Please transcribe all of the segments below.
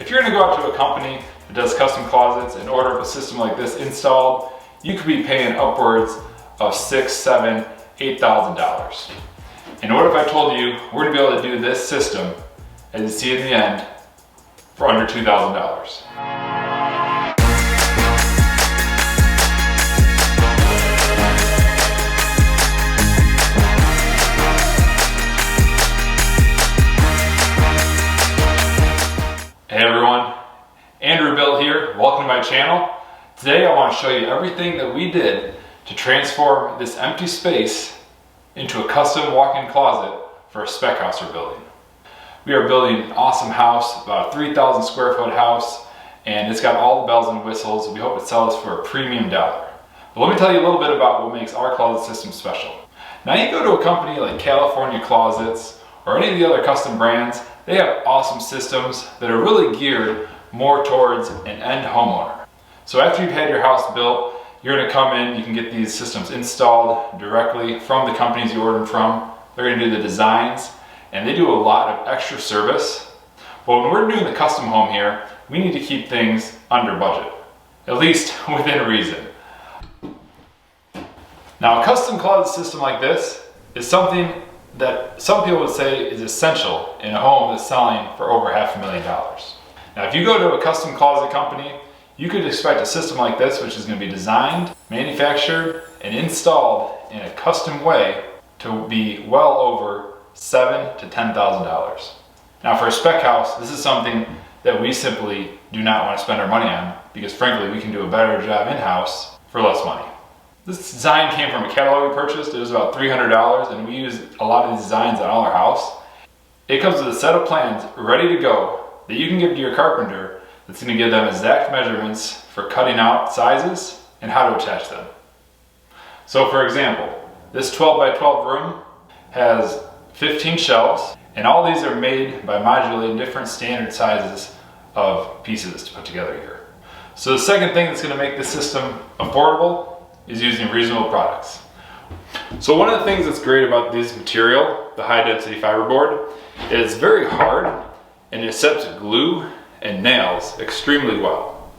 If you're gonna go out to a company that does custom closets and order a system like this installed, you could be paying upwards of $6,000, $7,000, $8,000. And what if I told you we're gonna be able to do this system, as you see in the end, for under $2,000? Hey everyone, Andrew Bill here. Welcome to my channel. Today I want to show you everything that we did to transform this empty space into a custom walk-in closet for a spec house we're building. We are building an awesome house, about a 3,000 square foot house, and it's got all the bells and whistles. We hope it sells for a premium dollar. But let me tell you a little bit about what makes our closet system special. Now you go to a company like California Closets or any of the other custom brands, they have awesome systems that are really geared more towards an end homeowner. So after you've had your house built, you're gonna come in, you can get these systems installed directly from the companies you order them from. They're gonna do the designs, and they do a lot of extra service. But when we're doing the custom home here, we need to keep things under budget, at least within reason. Now a custom closet system like this is something that some people would say is essential in a home that's selling for over $500,000. Now if you go to a custom closet company, you could expect a system like this, which is going to be designed, manufactured, and installed in a custom way to be well over $7,000 to $10,000. Now for a spec house, this is something that we simply do not want to spend our money on because frankly we can do a better job in-house for less money. This design came from a catalog we purchased. It was about $300 and we used a lot of these designs on our house. It comes with a set of plans ready to go that you can give to your carpenter that's going to give them exact measurements for cutting out sizes and how to attach them. So for example, this 12 by 12 room has 15 shelves and all these are made by modulating different standard sizes of pieces to put together here. So the second thing that's going to make this system affordable is using reasonable products. So one of the things that's great about this material, the high density fiberboard, is it's very hard and it accepts glue and nails extremely well.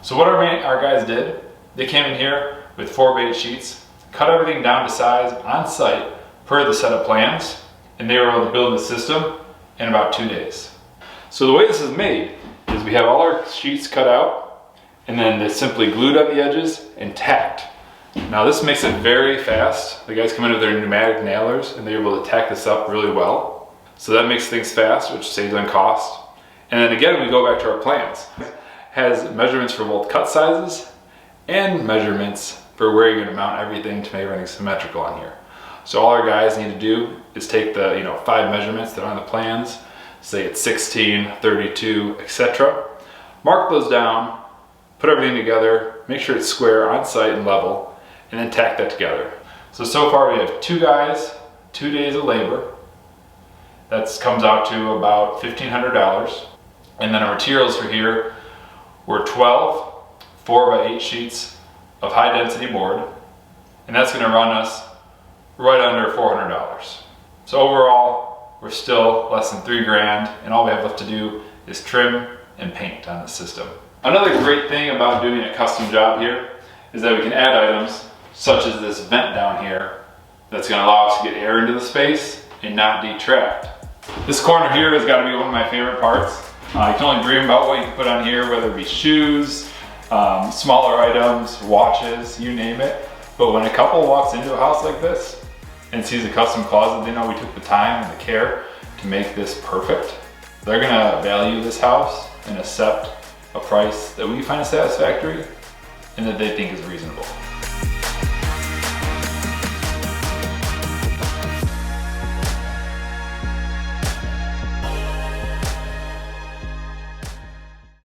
So what our guys did, they came in here with 4x8 sheets, cut everything down to size on site per the set of plans, and they were able to build the system in about 2 days. So the way this is made is we have all our sheets cut out and then they're simply glued on the edges and tacked. Now this makes it very fast. The guys come in with their pneumatic nailers and they're able to tack this up really well. So that makes things fast, which saves on cost. And then again, we go back to our plans. It has measurements for both cut sizes and measurements for where you're gonna mount everything to make everything symmetrical on here. So all our guys need to do is take the 5 measurements that are on the plans, say it's 16, 32, etc. Mark those down, put everything together, make sure it's square on site and level, and then tack that together. So far we have 2 guys, 2 days of labor. That comes out to about $1,500. And then our materials for here were 12 4x8 sheets of high density board. And that's gonna run us right under $400. So overall, we're still less than $3,000, and all we have left to do is trim and paint on the system. Another great thing about doing a custom job here is that we can add items such as this vent down here that's going to allow us to get air into the space and not detract. This corner here has got to be one of my favorite parts. You can only dream about what you can put on here, whether it be shoes, smaller items, watches, you name it. But when a couple walks into a house like this and sees a custom closet, they know we took the time and the care to make this perfect. They're going to value this house and accept a price that we find satisfactory and that they think is reasonable.